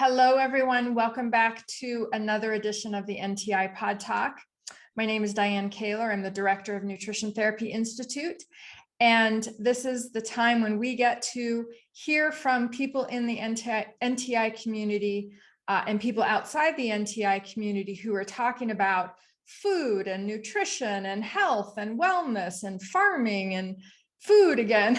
Hello, everyone. Welcome back to another edition of the NTI PodTalk. My name is Dianne Kaler. I'm the director of Nutrition Therapy Institute. And this is the time when we get to hear from people in the NTI community and people outside the NTI community who are talking about food and nutrition and health and wellness and farming and food again.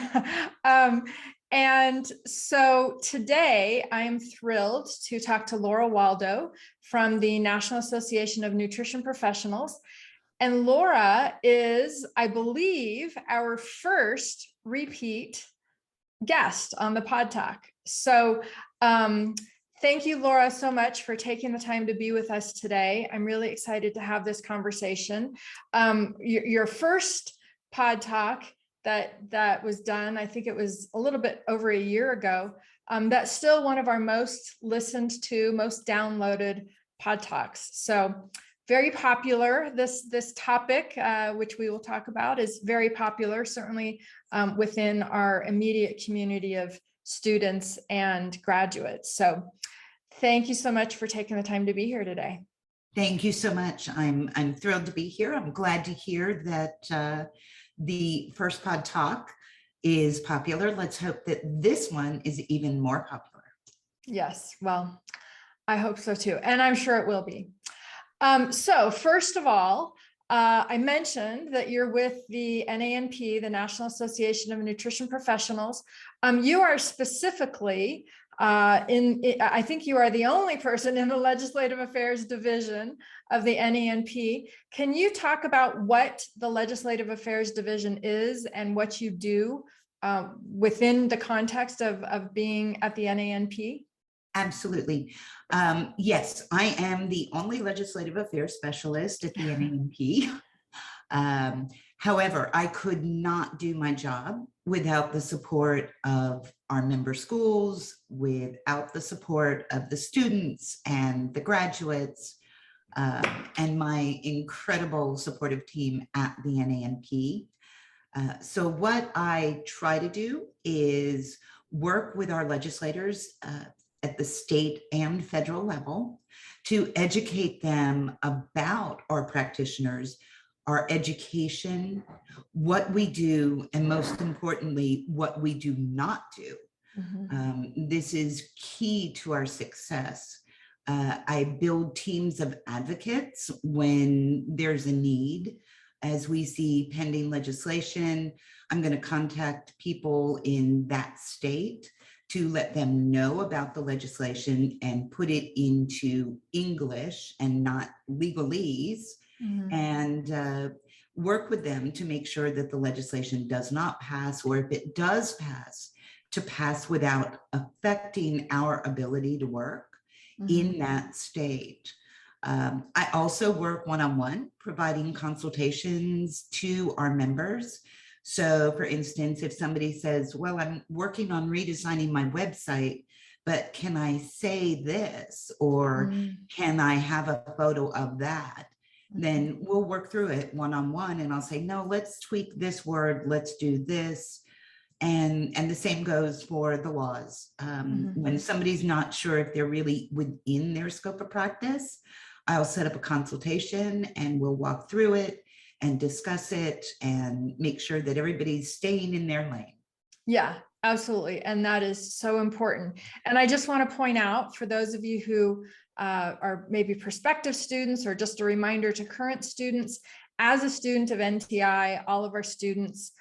And so today I am thrilled to talk to Laura Waldo from the National Association of Nutrition Professionals. And Laura is, I believe, our first repeat guest on the PodTalk. So thank you, Laura, so much for taking the time to be with us today. I'm really excited to have this conversation. Your first PodTalk that was done, I think it was a little bit over a year ago. That's still one of our most listened to, most downloaded PodTalks. So very popular. This topic, which we will talk about, is very popular, certainly within our immediate community of students and graduates. So thank you so much for taking the time to be here today. Thank you so much. I'm thrilled to be here. I'm glad to hear that the first PodTalk is popular. Let's hope that this one is even more popular. Yes, well, I hope so too. And I'm sure it will be. So first of all, I mentioned that you're with the NANP, the National Association of Nutrition Professionals. You are specifically I think you are the only person in the Legislative Affairs Division of the NANP. Can you talk about what the Legislative Affairs Division is and what you do within the context of being at the NANP? Absolutely. Yes, I am the only legislative affairs specialist at the NANP. However, I could not do my job without the support of our member schools, without the support of the students and the graduates, and my incredible supportive team at the NANP. So what I try to do is work with our legislators at the state and federal level to educate them about our practitioners, our education, what we do, and most importantly, what we do not do. Mm-hmm. This is key to our success. I build teams of advocates when there's a need. As we see pending legislation, I'm going to contact people in that state to let them know about the legislation and put it into English and not legalese. Mm-hmm. And work with them to make sure that the legislation does not pass, or if it does pass, to pass without affecting our ability to work mm-hmm. in that state. I also work one-on-one, providing consultations to our members. So for instance, if somebody says, well, I'm working on redesigning my website, but can I say this, or can I have a photo of that? Then we'll work through it one-on-one, and I'll say, no, let's tweak this word, let's do this. And the same goes for the laws. When somebody's not sure if they're really within their scope of practice, I'll set up a consultation and we'll walk through it and discuss it and make sure that everybody's staying in their lane. Yeah, absolutely. And that is so important. And I just want to point out, for those of you who are maybe prospective students, or just a reminder to current students, as a student of NTI, all of our students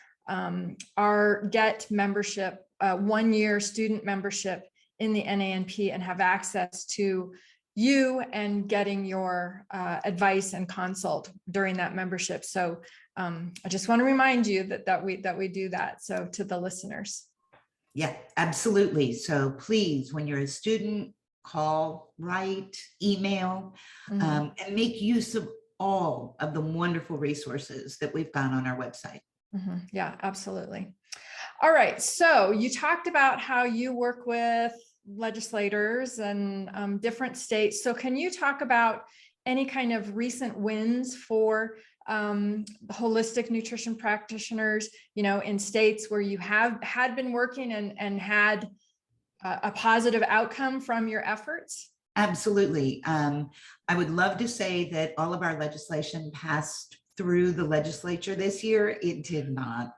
get membership, 1-year student membership in the NANP, and have access to you and getting your advice and consult during that membership. So I just want to remind you that we do that. So to the listeners. Yeah, absolutely. So please, when you're a student, call, write, email, and make use of all of the wonderful resources that we've got on our website. Mm-hmm. Yeah, absolutely. All right. So you talked about how you work with legislators and different states. So can you talk about any kind of recent wins for holistic nutrition practitioners, in states where you had been working and had a positive outcome from your efforts? Absolutely. I would love to say that all of our legislation passed through the legislature this year. It did not.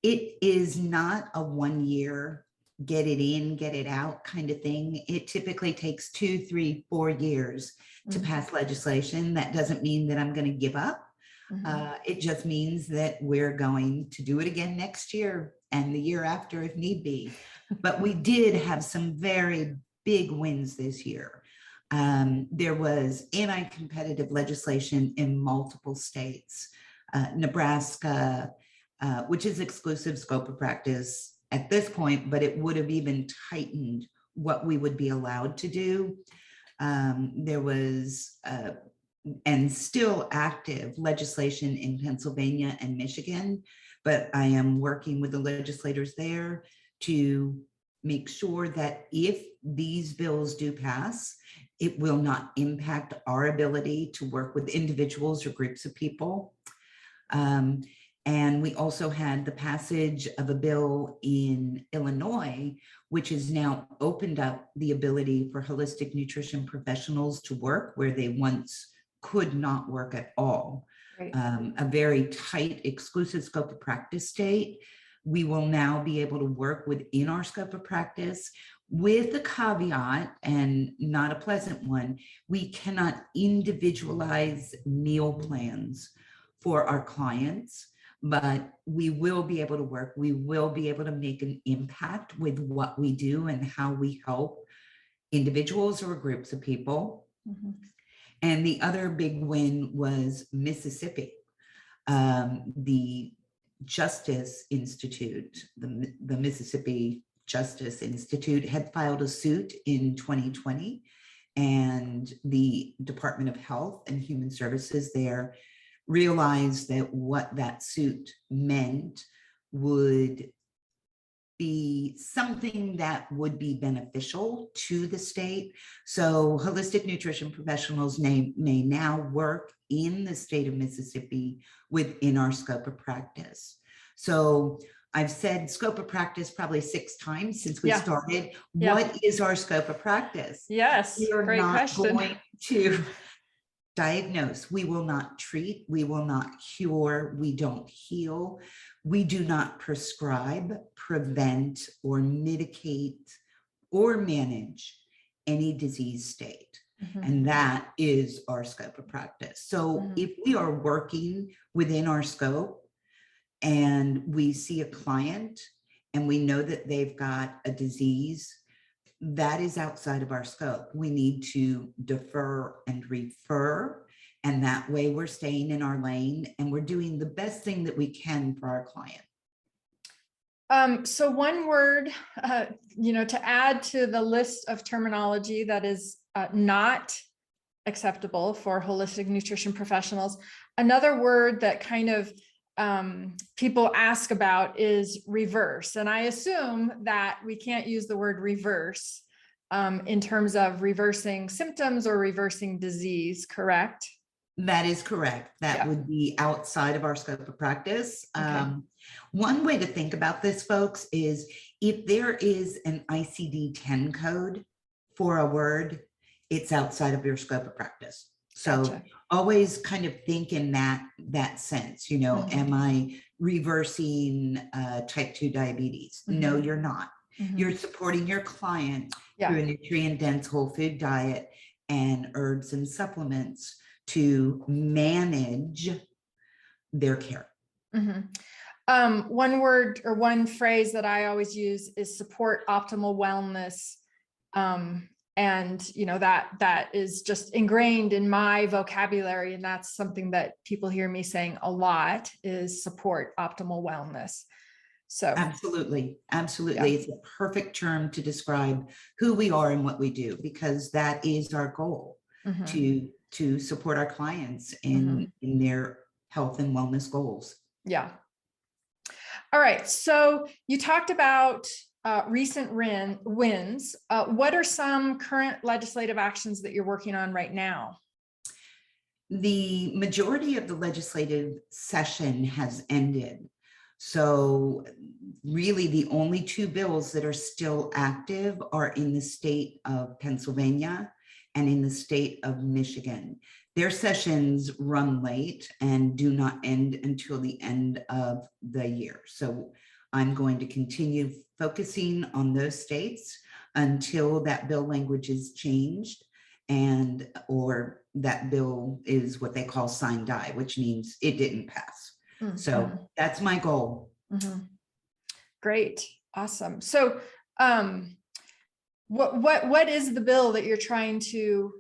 It is not a 1 year, get it in, get it out kind of thing. It typically takes 2, 3, 4 years to pass legislation. That doesn't mean that I'm going to give up. It just means that we're going to do it again next year and the year after if need be. But we did have some very big wins this year. There was anti-competitive legislation in multiple states. Nebraska, which is exclusive scope of practice at this point, but it would have even tightened what we would be allowed to do. There was, and still active legislation in Pennsylvania and Michigan, but I am working with the legislators there to make sure that if these bills do pass, it will not impact our ability to work with individuals or groups of people. And we also had the passage of a bill in Illinois, which has now opened up the ability for holistic nutrition professionals to work where they once could not work at all. Right. A very tight exclusive scope of practice state. We will now be able to work within our scope of practice with the caveat, and not a pleasant one, we cannot individualize meal plans for our clients, but we will be able to work. We will be able to make an impact with what we do and how we help individuals or groups of people. And the other big win was Mississippi. The Justice Institute, the Mississippi Justice Institute had filed a suit in 2020, and the Department of Health and Human Services there realized that what that suit meant would be something that would be beneficial to the state. So holistic nutrition professionals may now work in the state of Mississippi within our scope of practice. So I've said scope of practice probably 6 times since we started. What is our scope of practice? Yes, We are great not question. going to diagnose. We will not treat. We will not cure. We don't heal. We do not prescribe, prevent, or mitigate, or manage any disease state. And that is our scope of practice. So if we are working within our scope and we see a client and we know that they've got a disease that is outside of our scope, we need to defer and refer. And that way we're staying in our lane and we're doing the best thing that we can for our client. So one word, to add to the list of terminology that is not acceptable for holistic nutrition professionals, another word that kind of people ask about is reverse. And I assume that we can't use the word reverse in terms of reversing symptoms or reversing disease, correct? That is correct. That would be outside of our scope of practice. Okay. One way to think about this, folks, is if there is an ICD-10 code for a word, it's outside of your scope of practice. So always kind of think in that sense, am I reversing type 2 diabetes? No, you're not. You're supporting your client through a nutrient-dense whole food diet and herbs and supplements to manage their care. One word or one phrase that I always use is support optimal wellness. And that is just ingrained in my vocabulary. And that's something that people hear me saying a lot is support optimal wellness. So absolutely. It's a perfect term to describe who we are and what we do, because that is our goal, to support our clients in their health and wellness goals. Yeah. All right. So you talked about recent wins. What are some current legislative actions that you're working on right now? The majority of the legislative session has ended. So really the only two bills that are still active are in the state of Pennsylvania and in the state of Michigan. Their sessions run late and do not end until the end of the year. So I'm going to continue focusing on those states until that bill language is changed and or that bill is what they call sine die, which means it didn't pass. So that's my goal. Great. Awesome. So what is the bill that you're trying to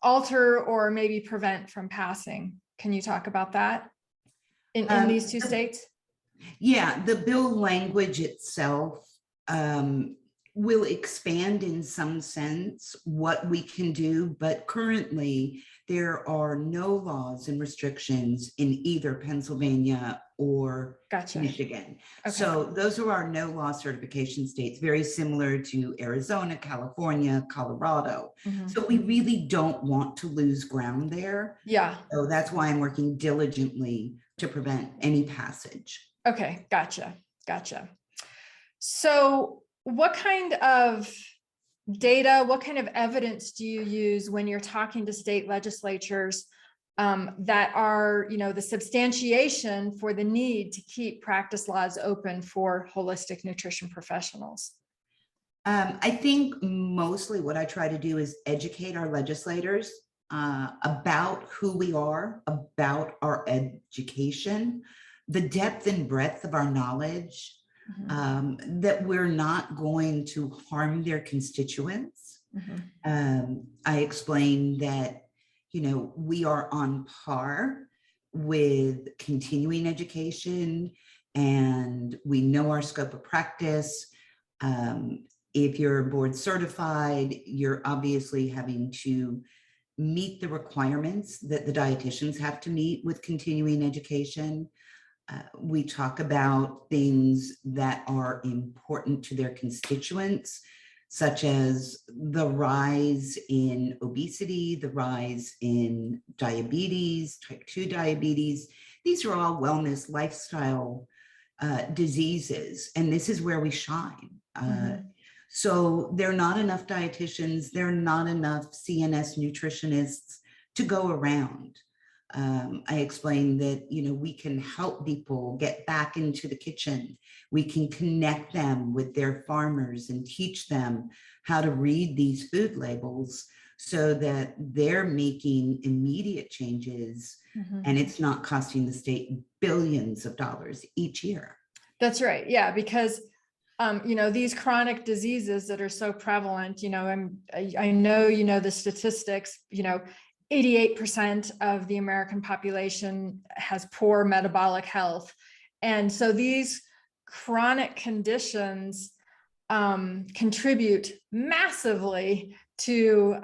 alter or maybe prevent from passing? Can you talk about that in these two states? Yeah, the bill language itself will expand in some sense what we can do, but currently there are no laws and restrictions in either Pennsylvania or Michigan. Okay. So those are our no law certification states, very similar to Arizona, California, Colorado. So we really don't want to lose ground there. Yeah. So that's why I'm working diligently to prevent any passage. Okay, gotcha. So what kind of data, what kind of evidence do you use when you're talking to state legislatures that are, the substantiation for the need to keep practice laws open for holistic nutrition professionals? I think mostly what I try to do is educate our legislators about who we are, about our education, the depth and breadth of our knowledge, that we're not going to harm their constituents. I explained that, we are on par with continuing education and we know our scope of practice. If you're board certified, you're obviously having to meet the requirements that the dietitians have to meet with continuing education. We talk about things that are important to their constituents, such as the rise in obesity, the rise in diabetes, type 2 diabetes. These are all wellness lifestyle diseases, and this is where we shine. So there are not enough dietitians, there are not enough CNS nutritionists to go around. I explained that, we can help people get back into the kitchen. We can connect them with their farmers and teach them how to read these food labels so that they're making immediate changes and it's not costing the state billions of dollars each year. That's right. Yeah, because these chronic diseases that are so prevalent, I know, the statistics, 88% of the American population has poor metabolic health. And so these chronic conditions contribute massively to,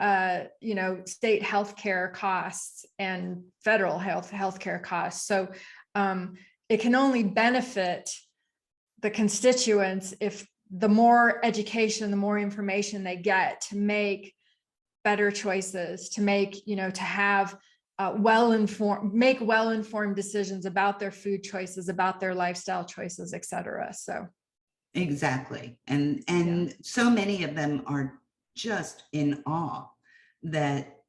state healthcare costs and federal healthcare costs. So it can only benefit the constituents if the more education, the more information they get to make better choices, to make, to have well-informed decisions about their food choices, about their lifestyle choices, et cetera. So. Exactly. And so many of them are just in awe that,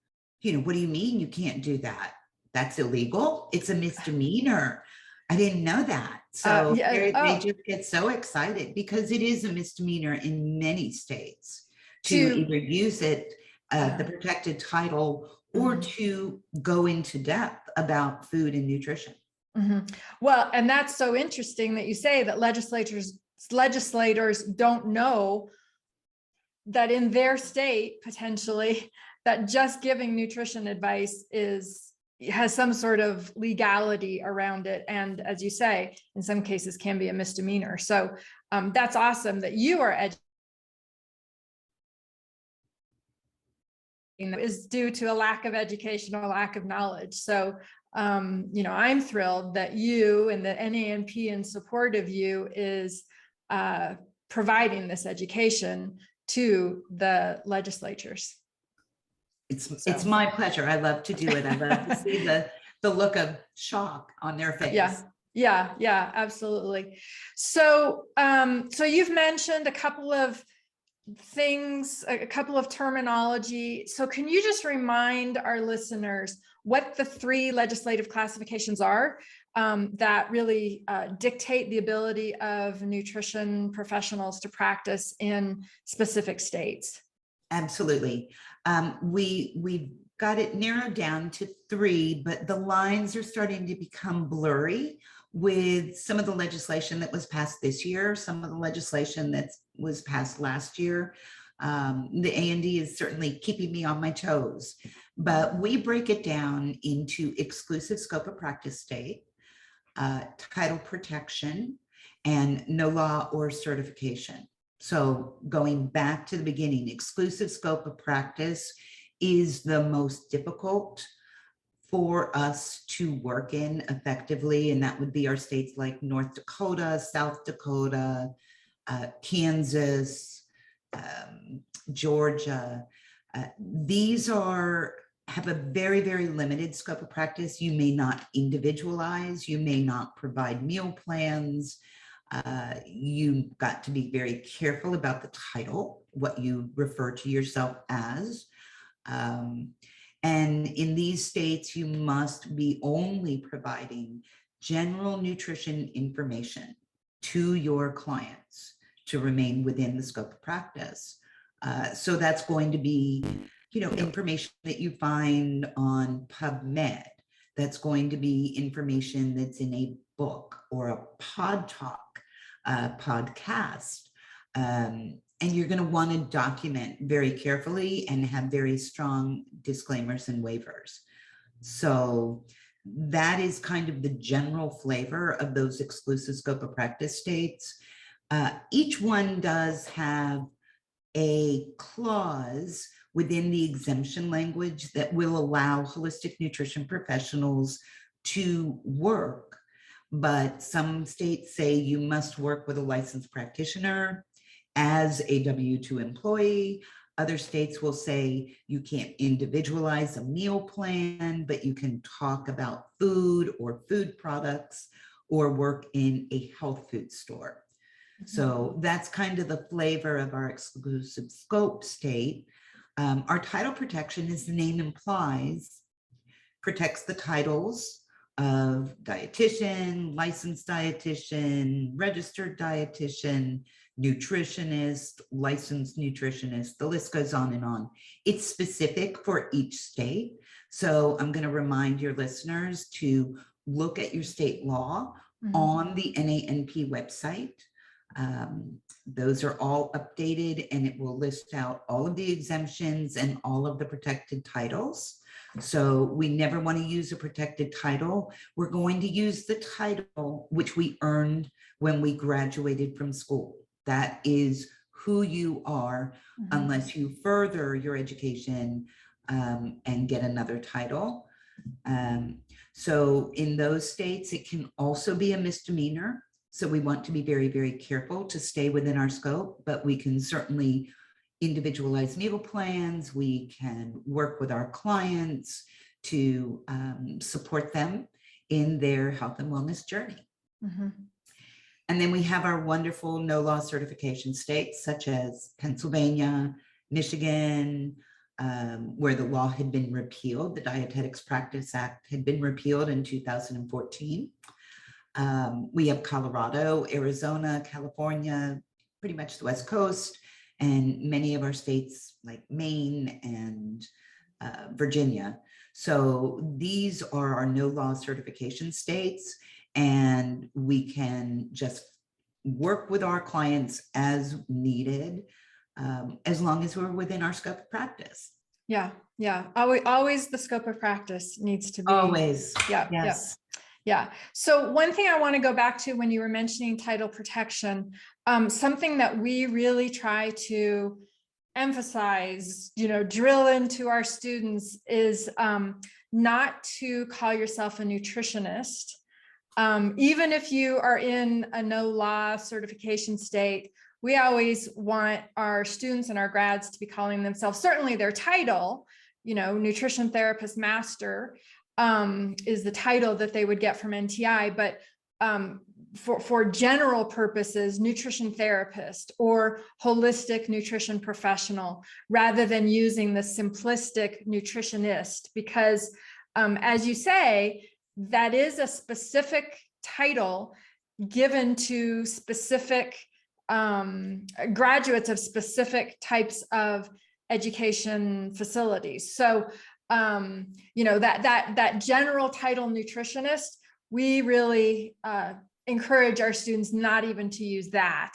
what do you mean you can't do that? That's illegal. It's a misdemeanor. I didn't know that. So they just get so excited because it is a misdemeanor in many states to either use it, the protected title, or to go into depth about food and nutrition. Well, and that's so interesting that you say that legislators don't know that in their state, potentially, that just giving nutrition advice has some sort of legality around it. And as you say, in some cases can be a misdemeanor. So that's awesome that you are educating. Is due to a lack of education or lack of knowledge. So, I'm thrilled that you and the NANP in support of you is providing this education to the legislatures. It's my pleasure. I love to do it. I love to see the the look of shock on their face. Yeah, absolutely. So, so you've mentioned a couple of things, a couple of terminology. So can you just remind our listeners what the 3 legislative classifications are that really dictate the ability of nutrition professionals to practice in specific states? Absolutely. We've got it narrowed down to 3, but the lines are starting to become blurry with some of the legislation that was passed this year, some of the legislation that was passed last year. The A&D is certainly keeping me on my toes, but we break it down into exclusive scope of practice state, title protection, and no law or certification. So going back to the beginning, exclusive scope of practice is the most difficult for us to work in effectively, and that would be our states like North Dakota, South Dakota, Kansas, Georgia. These have a very, very limited scope of practice. You may not individualize, you may not provide meal plans. You've got to be very careful about the title, what you refer to yourself as. And in these states, you must be only providing general nutrition information to your clients to remain within the scope of practice. So that's going to be, information that you find on PubMed. That's going to be information that's in a book or a podcast. And you're going to want to document very carefully and have very strong disclaimers and waivers. So that is kind of the general flavor of those exclusive scope of practice states. Each one does have a clause within the exemption language that will allow holistic nutrition professionals to work. But some states say you must work with a licensed practitioner as a W-2 employee. Other states will say you can't individualize a meal plan, but you can talk about food or food products or work in a health food store. So that's kind of the flavor of our exclusive scope state. Our title protection, as the name implies, protects the titles of dietitian, licensed dietitian, registered dietitian, nutritionist, licensed nutritionist, the list goes on and on. It's specific for each state. So I'm going to remind your listeners to look at your state law on the NANP website. Those are all updated and it will list out all of the exemptions and all of the protected titles. So we never want to use a protected title. We're going to use the title which we earned when we graduated from school. That is who you are, unless you further your education and get another title. So in those states, it can also be a misdemeanor. So we want to be very, very careful to stay within our scope, but we can certainly individualize meal plans. We can work with our clients to support them in their health and wellness journey. And then we have our wonderful no law certification states, such as Pennsylvania, Michigan, where the law had been repealed. The Dietetics Practice Act had been repealed in 2014. We have Colorado, Arizona, California, pretty much the West Coast, and many of our states like Maine and Virginia. So these are our no law certification states, and we can just work with our clients as needed, as long as we're within our scope of practice. Yeah. Always the scope of practice needs to be. Always. Yeah. Yes. Yeah. So one thing I want to go back to when you were mentioning title protection, something that we really try to emphasize, drill into our students is not to call yourself a nutritionist. Even if you are in a no law certification state, we always want our students and our grads to be calling themselves, certainly their title, nutrition therapist master. is the title that they would get from NTI, but for general purposes, nutrition therapist or holistic nutrition professional, rather than using the simplistic nutritionist, because as you say, that is a specific title given to specific graduates of specific types of education facilities. So, you know, that general title nutritionist, we really encourage our students not even to use that.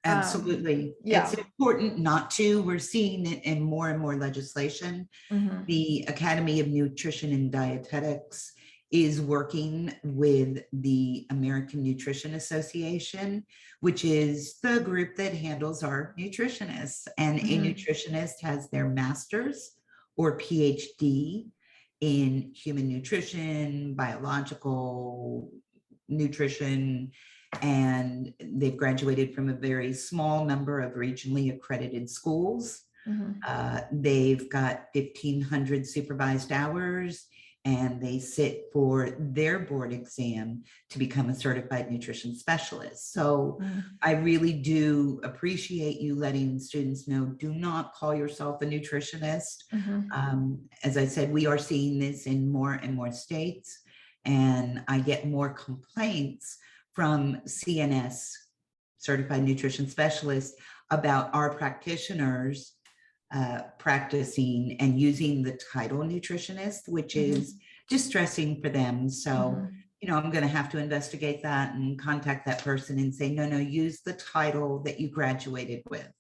Absolutely. Yeah. It's important not to. We're seeing it in more and more legislation. Mm-hmm. The Academy of Nutrition and Dietetics is working with the American Nutrition Association, which is the group that handles our nutritionists. And a nutritionist has their master's or PhD in human nutrition, biological nutrition, and they've graduated from a very small number of regionally accredited schools. They've got 1,500 supervised hours, and they sit for their board exam to become a certified nutrition specialist. So I really do appreciate you letting students know, do not call yourself a nutritionist. As I said, we are seeing this in more and more states, and I get more complaints from CNS, certified nutrition specialists, about our practitioners practicing and using the title nutritionist, which is distressing for them. So, you know, I'm going to have to investigate that and contact that person and say, no, use the title that you graduated with.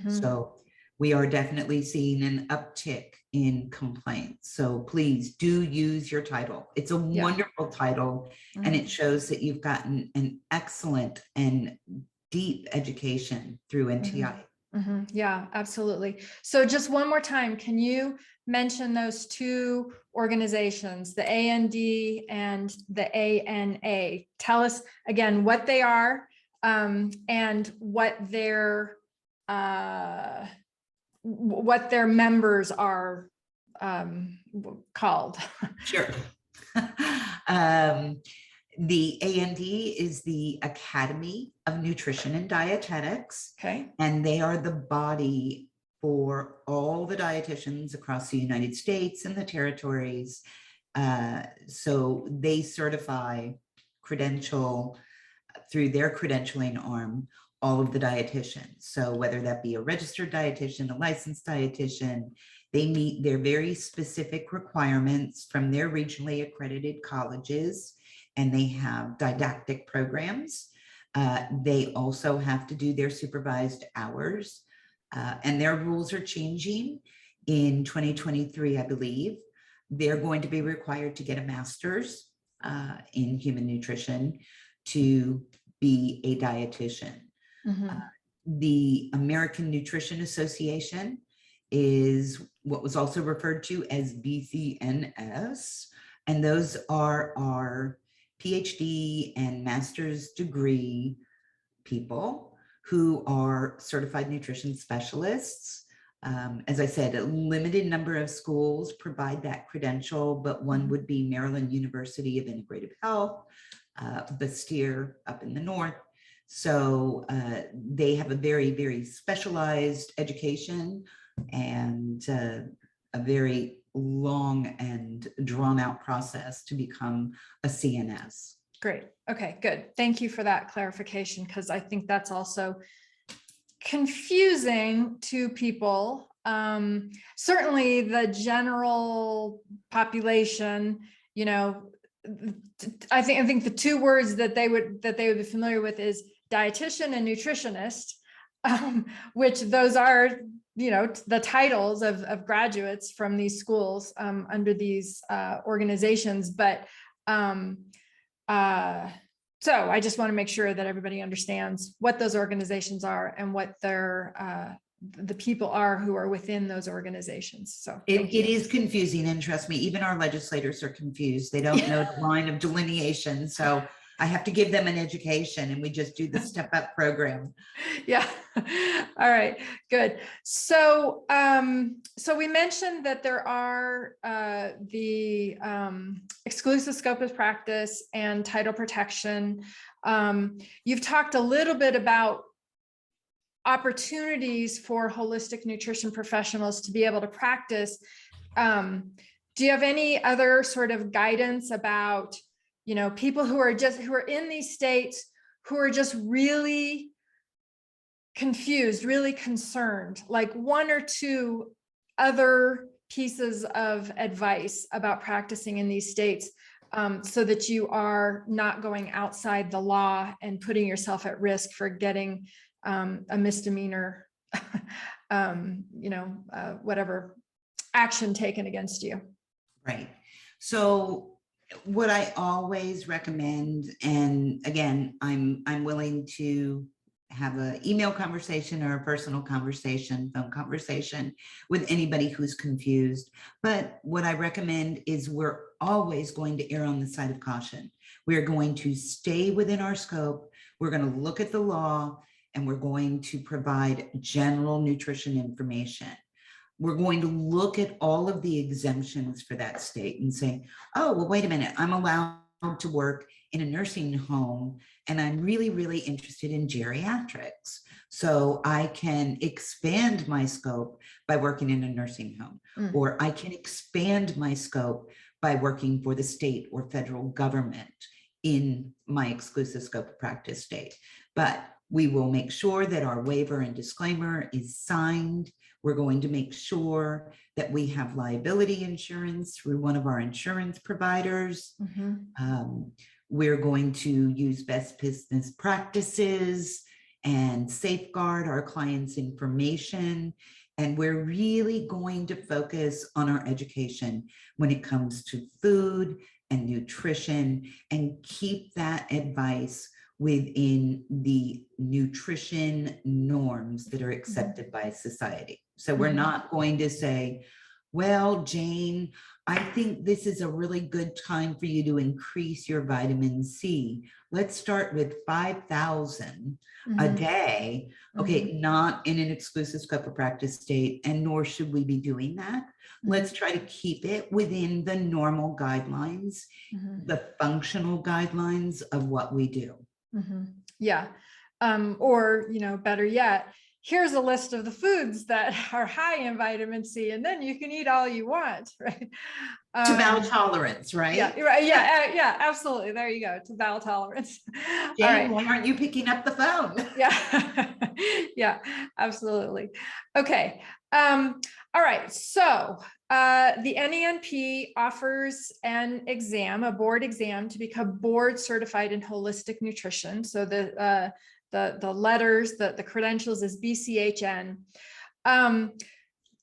So we are definitely seeing an uptick in complaints. So please do use your title. It's a wonderful title, and it shows that you've gotten an excellent and deep education through NTI. Yeah, absolutely. So just one more time, can you mention those two organizations, the AND and the ANA? Tell us again what they are and what their members are called. Sure. The AND is the Academy of Nutrition and Dietetics. Okay. And they are the body for all the dietitians across the United States and the territories. So they certify, credential through their credentialing arm, all of the dietitians. So whether that be a registered dietitian, a licensed dietitian, they meet their very specific requirements from their regionally accredited colleges, and they have didactic programs. They also have to do their supervised hours, and their rules are changing in 2023, I believe. They're going to be required to get a master's in human nutrition to be a dietitian. The American Nutrition Association is what was also referred to as BCNS, and those are our PhD and master's degree people who are certified nutrition specialists. As I said, a limited number of schools provide that credential, but one would be Maryland University of Integrative Health, Bastyr up in the north. So they have a very, very specialized education and a very long and drawn out process to become a CNS. Great. Okay, good. Thank you for that clarification, because I think that's also confusing to people. Certainly the general population, you know, I think the two words that they would be familiar with is dietitian and nutritionist, which those are, you know, the titles of graduates from these schools under these organizations. But so I just want to make sure that everybody understands what those organizations are and what their the people are who are within those organizations. So it is confusing, and trust me, even our legislators are confused. They don't know the line of delineation. So I have to give them an education, and we just do the step up program. Yeah. All right. Good. So, so we mentioned that there are the exclusive scope of practice and title protection. You've talked a little bit about opportunities for holistic nutrition professionals to be able to practice. Do you have any other sort of guidance about, you know, people who are in these states who are just really confused, really concerned, like one or two other pieces of advice about practicing in these states, so that you are not going outside the law and putting yourself at risk for getting a misdemeanor, whatever action taken against you? Right. So what I always recommend, and again, I'm willing to have an email conversation or a personal conversation, phone conversation with anybody who's confused. But what I recommend is we're always going to err on the side of caution. We're going to stay within our scope. We're going to look at the law, and we're going to provide general nutrition information. We're going to look at all of the exemptions for that state and say, oh, well, wait a minute, I'm allowed to work in a nursing home, and I'm really, really interested in geriatrics. So I can expand my scope by working in a nursing home, or I can expand my scope by working for the state or federal government in my exclusive scope of practice state. But we will make sure that our waiver and disclaimer is signed. We're going to make sure that we have liability insurance through one of our insurance providers. We're going to use best business practices and safeguard our clients' information. And we're really going to focus on our education when it comes to food and nutrition, and keep that advice within the nutrition norms that are accepted by society. So we're not going to say, well, Jane, I think this is a really good time for you to increase your vitamin C. Let's start with 5,000 a day. Okay, not in an exclusive scope of practice state, and nor should we be doing that. Let's try to keep it within the normal guidelines, the functional guidelines of what we do. Yeah. Or, you know, better yet, here's a list of the foods that are high in vitamin C, and then you can eat all you want, right? To bowel tolerance, right? Yeah, right. Yeah, yeah, absolutely. There you go. To bowel tolerance. Jane, All right. why aren't you picking up the phone? Yeah, yeah, absolutely. Okay. All right. So the NANP offers an exam, a board exam, to become board certified in holistic nutrition. So the letters, the credentials is BCHN.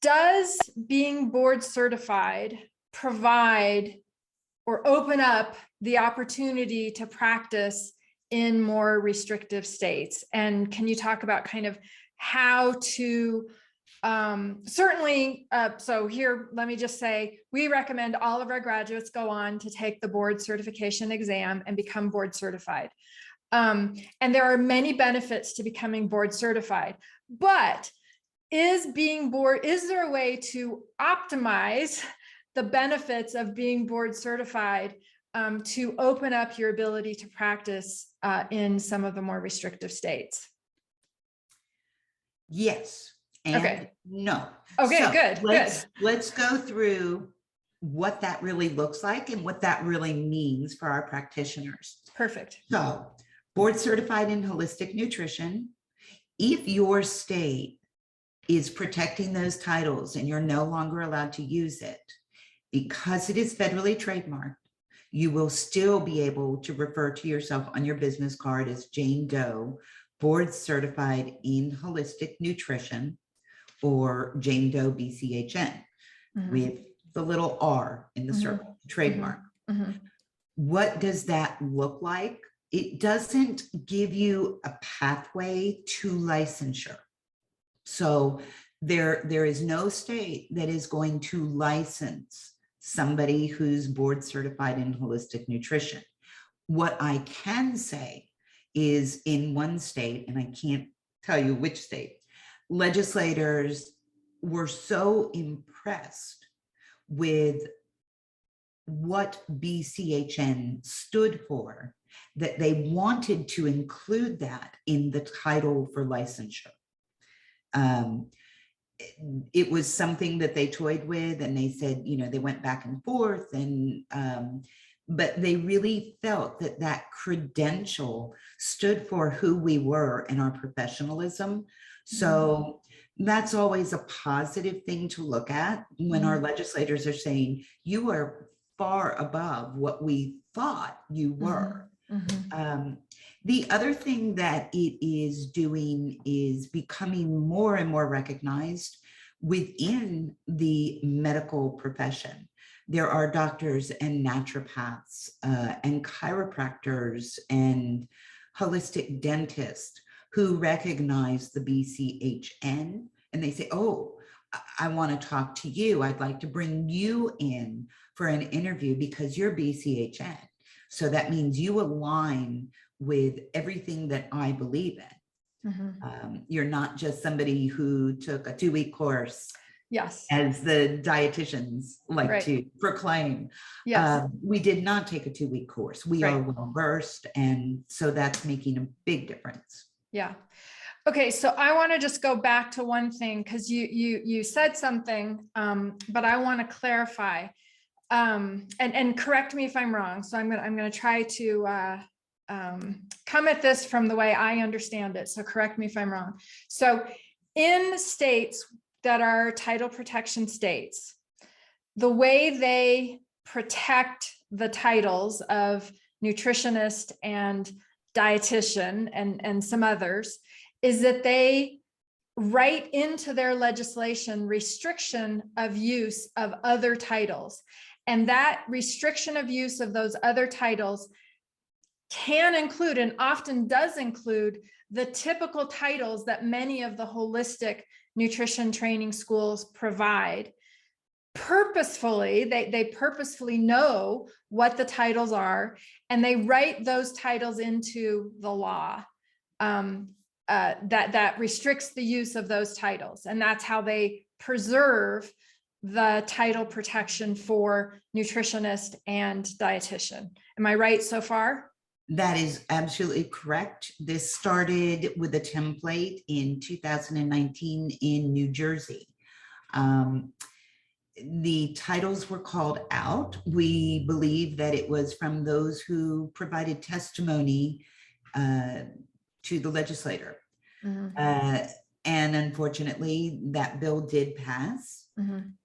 Does being board certified provide or open up the opportunity to practice in more restrictive states? And can you talk about kind of how to, certainly, so here, let me just say, we recommend all of our graduates go on to take the board certification exam and become board certified. And there are many benefits to becoming board certified, but is there a way to optimize the benefits of being board certified to open up your ability to practice in some of the more restrictive states? Yes and no. Okay, so good. Let's go through what that really looks like and what that really means for our practitioners. Perfect. So, board certified in holistic nutrition, if your state is protecting those titles and you're no longer allowed to use it, because it is federally trademarked, you will still be able to refer to yourself on your business card as Jane Doe, board certified in holistic nutrition, or Jane Doe BCHN with the little R in the circle, trademark. What does that look like? It doesn't give you a pathway to licensure. So there is no state that is going to license somebody who's board certified in holistic nutrition. What I can say is in one state, and I can't tell you which state, legislators were so impressed with what BCHN stood for that they wanted to include that in the title for licensure. It was something that they toyed with, and they said, you know, they went back and forth, and but they really felt that that credential stood for who we were and our professionalism. So that's always a positive thing to look at when our legislators are saying, you are far above what we thought you were. The other thing that it is doing is becoming more and more recognized within the medical profession. There are doctors and naturopaths and chiropractors and holistic dentists who recognize the BCHN, and they say, oh, I want to talk to you. I'd like to bring you in for an interview because you're BCHN. So that means you align with everything that I believe in. You're not just somebody who took a 2-week course. Yes. As the dietitians like to proclaim. Yes. We did not take a 2-week course. We are well versed. And so that's making a big difference. Yeah. Okay. So I want to just go back to one thing, because you said something, but I want to clarify. And correct me if I'm wrong. So I'm going to try to come at this from the way I understand it. So correct me if I'm wrong. So in states that are title protection states, the way they protect the titles of nutritionist and dietitian and some others is that they write into their legislation restriction of use of other titles. And that restriction of use of those other titles can include, and often does include, the typical titles that many of the holistic nutrition training schools provide. Purposefully, they purposefully know what the titles are, and they write those titles into the law that restricts the use of those titles. And that's how they preserve the title protection for nutritionist and dietitian. Am I right so far? That is absolutely correct. This started with a template in 2019 in New Jersey. The titles were called out. We believe that it was from those who provided testimony to the legislator. And unfortunately, that bill did pass.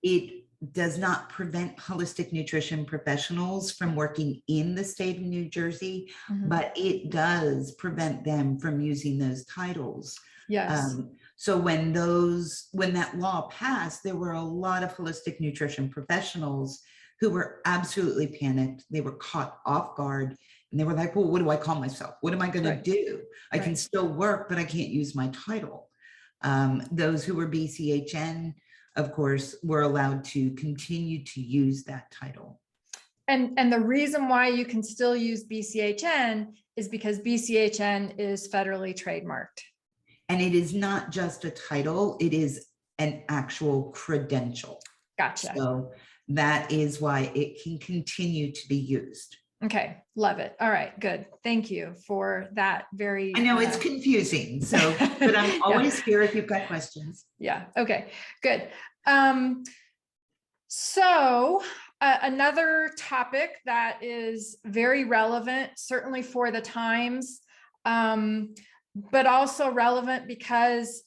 It does not prevent holistic nutrition professionals from working in the state of New Jersey, but it does prevent them from using those titles. Yes. So when that law passed, there were a lot of holistic nutrition professionals who were absolutely panicked. They were caught off guard, and they were like, well, what do I call myself? What am I going to do? I can still work, but I can't use my title. Those who were BCHN, of course, were allowed to continue to use that title. And the reason why you can still use BCHN is because BCHN is federally trademarked. And it is not just a title, it is an actual credential. Gotcha. So that is why it can continue to be used. Okay, love it. All right, good. Thank you for that. Very. I know it's confusing, so but I'm always here if you've got questions. Yeah. Okay. Good. So another topic that is very relevant, certainly for the times, but also relevant because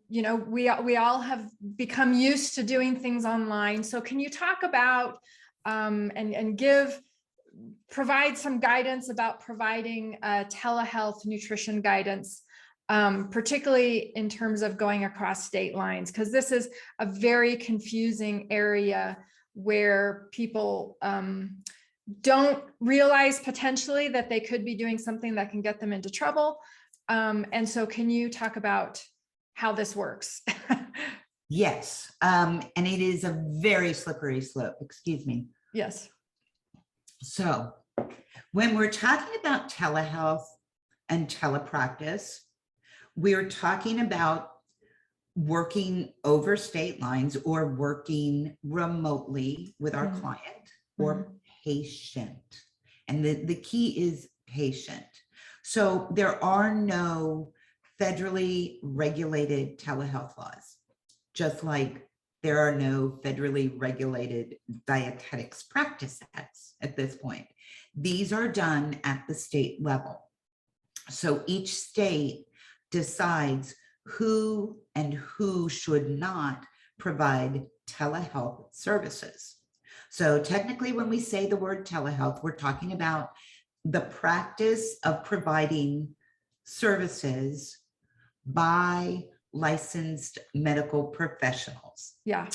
you know, we all have become used to doing things online. So can you talk about and provide some guidance about providing telehealth nutrition guidance, particularly in terms of going across state lines, because this is a very confusing area where people don't realize potentially that they could be doing something that can get them into trouble. And so can you talk about how this works? Yes, and it is a very slippery slope, excuse me. Yes. So When we're talking about telehealth and telepractice, we're talking about working over state lines or working remotely with our client or patient. And the key is patient. So there are no federally regulated telehealth laws, just like there are no federally regulated dietetics practice acts at this point. These are done at the state level. So each state decides who and who should not provide telehealth services. So technically, when we say the word telehealth, we're talking about the practice of providing services by licensed medical professionals. Yeah.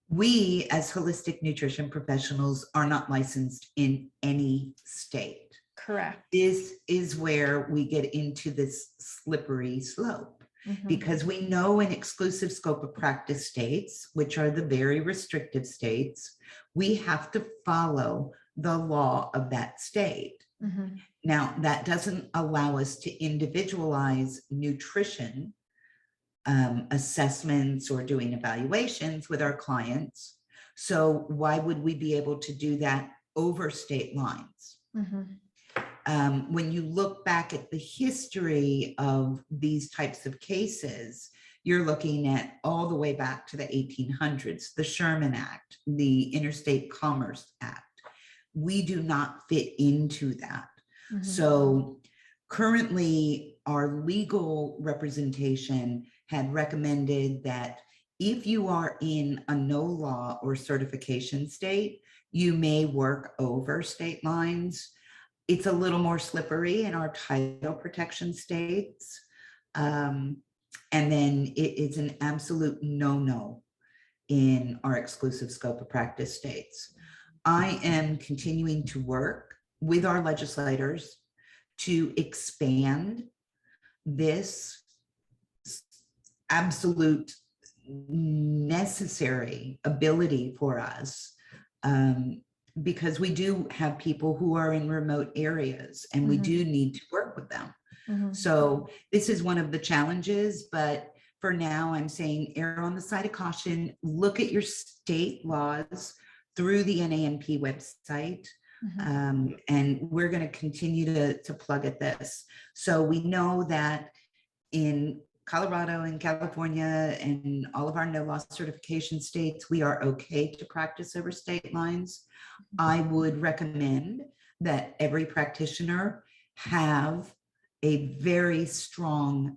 We, as holistic nutrition professionals, are not licensed in any state. Correct. This is where we get into this slippery slope, because we know in exclusive scope of practice states, which are the very restrictive states, we have to follow the law of that state. Now, that doesn't allow us to individualize nutrition assessments or doing evaluations with our clients. So why would we be able to do that over state lines? When you look back at the history of these types of cases, you're looking at all the way back to the 1800s, the Sherman Act, the Interstate Commerce Act. We do not fit into that. So currently, our legal representation had recommended that if you are in a no law or certification state, you may work over state lines. It's a little more slippery in our title protection states. And then it's an absolute no-no in our exclusive scope of practice states. I am continuing to work with our legislators to expand this absolute necessary ability for us, because we do have people who are in remote areas and we do need to work with them. So this is one of the challenges, but for now I'm saying err on the side of caution. Look at your state laws through the NANP website. And we're going to continue to plug at this. So we know that in Colorado and California and all of our no law certification states, we are okay to practice over state lines. I would recommend that every practitioner have a very strong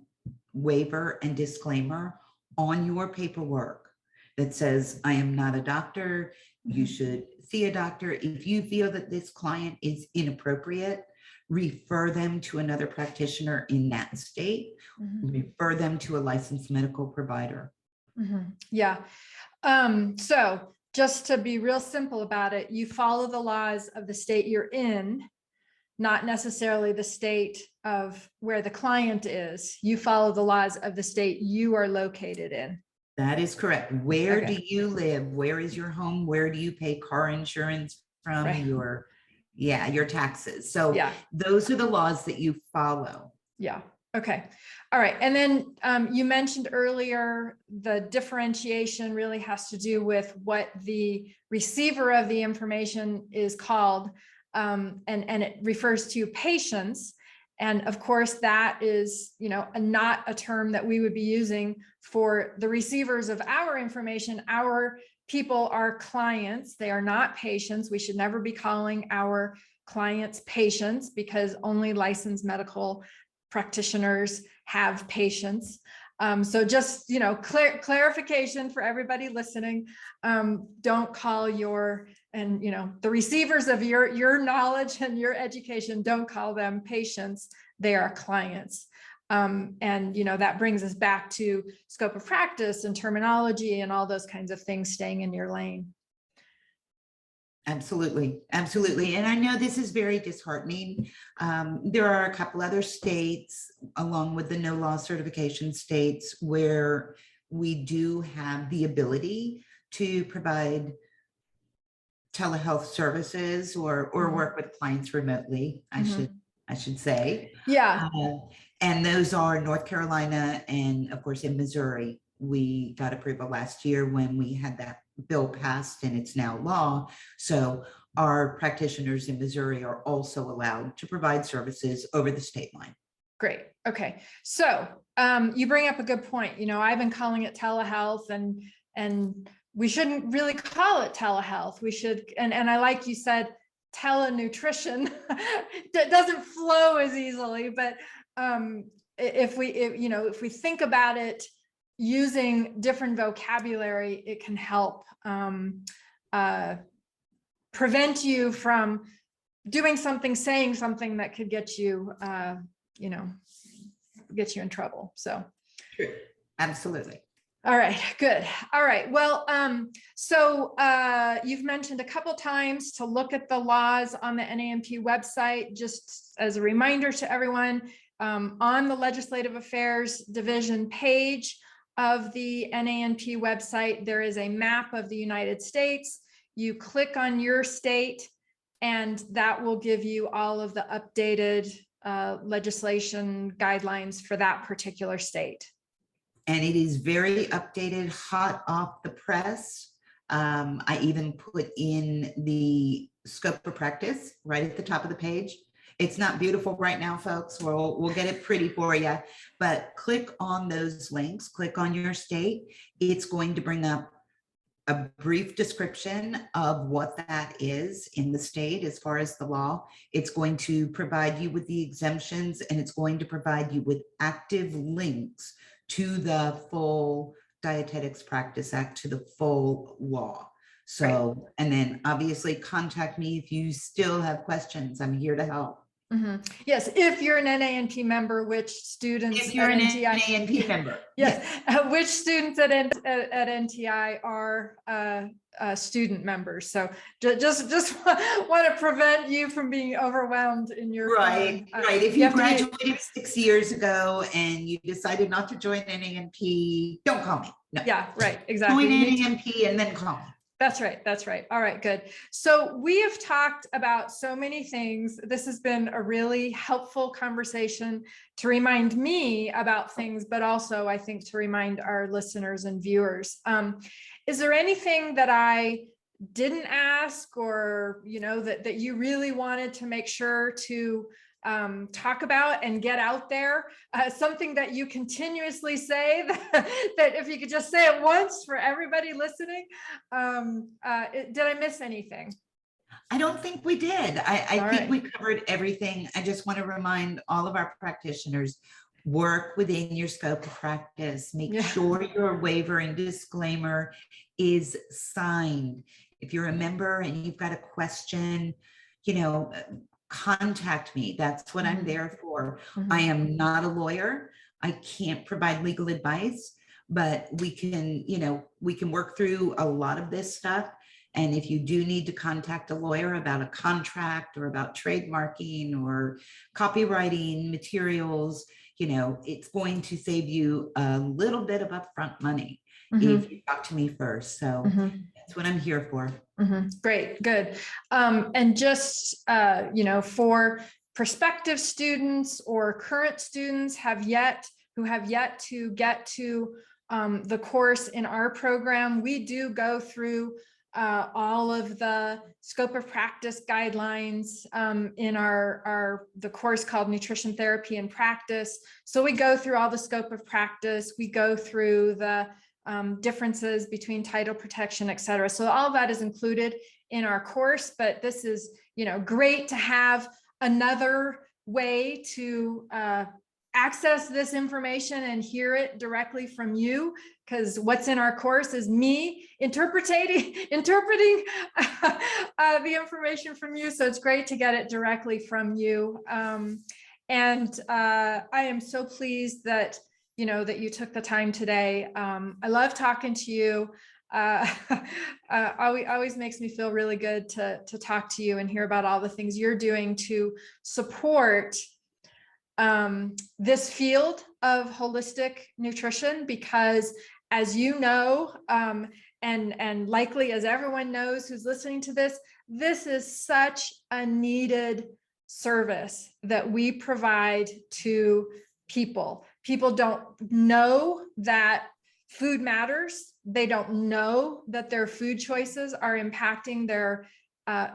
waiver and disclaimer on your paperwork that says, I am not a doctor. You should see a doctor. If you feel that this client is inappropriate, refer them to another practitioner in that state, refer them to a licensed medical provider. Yeah. So just to be real simple about it, you follow the laws of the state you're in, not necessarily the state of where the client is. You follow the laws of the state you are located in. That is correct. Where do you live? Where is your home? Where do you pay car insurance from? Your taxes. So those are the laws that you follow. Yeah. Okay. All right. And then you mentioned earlier, the differentiation really has to do with what the receiver of the information is called. And it refers to patients. And of course, that is, not a term that we would be using for the receivers of our information. Our people are clients. They are not patients. We should never be calling our clients patients, because only licensed medical practitioners have patients. So just, clarification for everybody listening. Don't call the receivers of your knowledge and your education, don't call them patients. They are clients. And that brings us back to scope of practice and terminology and all those kinds of things, staying in your lane. Absolutely. Absolutely. And I know this is very disheartening. There are a couple other states, along with the no law certification states, where we do have the ability to provide telehealth services or work with clients remotely, I should say. Yeah. And those are North Carolina and of course in Missouri. We got approval last year when we had that bill passed and it's now law. So our practitioners in Missouri are also allowed to provide services over the state line. Great. Okay. So you bring up a good point. You know, I've been calling it telehealth and we shouldn't really call it telehealth. We should, and I like you said, telenutrition. That doesn't flow as easily, but if we think about it using different vocabulary, it can help prevent you from doing something, saying something that could get you, get you in trouble. So, true. Absolutely. All right, good. All right. Well, so you've mentioned a couple times to look at the laws on the NANP website. Just as a reminder to everyone, on the Legislative Affairs Division page of the NANP website, there is a map of the United States. You click on your state, and that will give you all of the updated legislation guidelines for that particular state. And it is very updated, hot off the press. I even put in the scope of practice right at the top of the page. It's not beautiful right now, folks. We'll get it pretty for you, but click on those links, click on your state. It's going to bring up a brief description of what that is in the state as far as the law. It's going to provide you with the exemptions, and it's going to provide you with active links to the full Dietetics Practice Act, to the full law. So, right. And then obviously contact me if you still have questions. I'm here to help. Yes, if you're an NANP member, which students if you're an NANP member, yes, which students at NTI are student members. So just want to prevent you from being overwhelmed in your right. If you graduated 6 years ago and you decided not to join NANP, don't call me. No. Yeah, right, exactly. Join NANP and then call me. That's right. That's right. All right, good. So we have talked about so many things. This has been a really helpful conversation to remind me about things, but also I think to remind our listeners and viewers. Is there anything that I didn't ask, or, that you really wanted to make sure to talk about and get out there, something that you continuously say that if you could just say it once for everybody listening? Did I miss anything? I don't think we did. I think we covered everything. I just want to remind all of our practitioners, work within your scope of practice. Make sure your waiver and disclaimer is signed. If you're a member and you've got a question, contact me. That's what I'm there for. I am not a lawyer. I can't provide legal advice, but we can work through a lot of this stuff. And if you do need to contact a lawyer about a contract or about trademarking or copywriting materials, it's going to save you a little bit of upfront money if you talk to me first. So that's what I'm here for. Great, good. And just, for prospective students or current students who have yet to get to the course in our program, we do go through all of the scope of practice guidelines in the course called Nutrition Therapy and Practice. So we go through all the scope of practice. We go through the differences between title protection, et cetera. So all that is included in our course, but this is, great to have another way to access this information and hear it directly from you, because what's in our course is me interpreting the information from you. So it's great to get it directly from you. And I am so pleased that that you took the time today. I love talking to you. Always makes me feel really good to talk to you and hear about all the things you're doing to support this field of holistic nutrition, because as you know, And likely, as everyone knows who's listening to this is such a needed service that we provide to people. People don't know that food matters. They don't know that their food choices are impacting their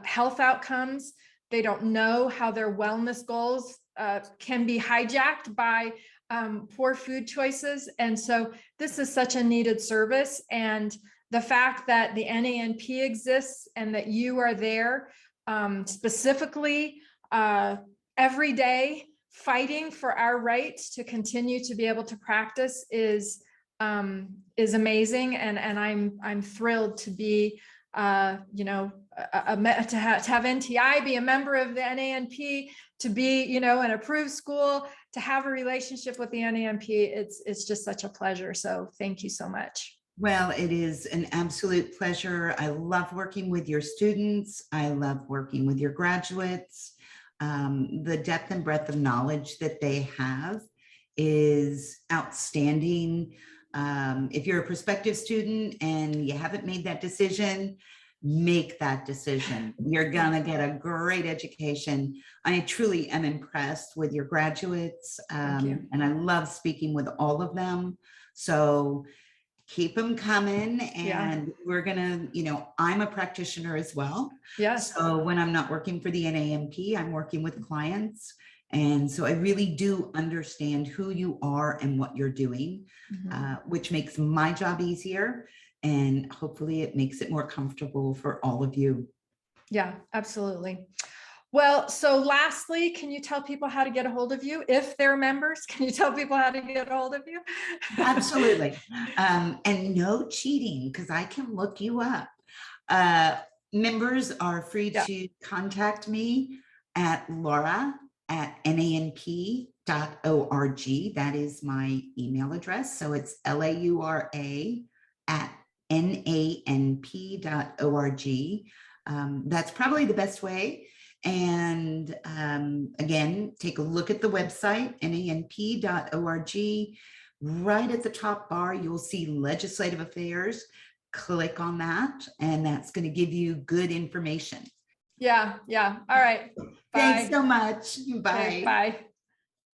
health outcomes. They don't know how their wellness goals can be hijacked by poor food choices. And so this is such a needed service. And the fact that the NANP exists and that you are there specifically every day fighting for our rights to continue to be able to practice is amazing. And I'm thrilled to be, to have NTI be a member of the NANP, to be, an approved school, to have a relationship with the NANP. It's just such a pleasure. So thank you so much. Well, it is an absolute pleasure. I love working with your students. I love working with your graduates. The depth and breadth of knowledge that they have is outstanding. If you're a prospective student and you haven't made that decision, make that decision. You're gonna get a great education. I truly am impressed with your graduates, and I love speaking with all of them. So keep them coming, and we're gonna, I'm a practitioner as well. Yes. So when I'm not working for the NANP, I'm working with clients. And so I really do understand who you are and what you're doing, which makes my job easier. And hopefully it makes it more comfortable for all of you. Yeah, absolutely. Well, so lastly, can you tell people how to get a hold of you? If they're members, can you tell people how to get a hold of you? Absolutely. And no cheating, because I can look you up. Members are free to contact me at laura@nanp.org. That is my email address. So it's laura@nanp.org. That's probably the best way. And again, take a look at the website, nanp.org. Right at the top bar, you'll see Legislative Affairs. Click on that, and that's going to give you good information. Yeah. All right. Bye. Thanks so much. Bye. Okay, bye.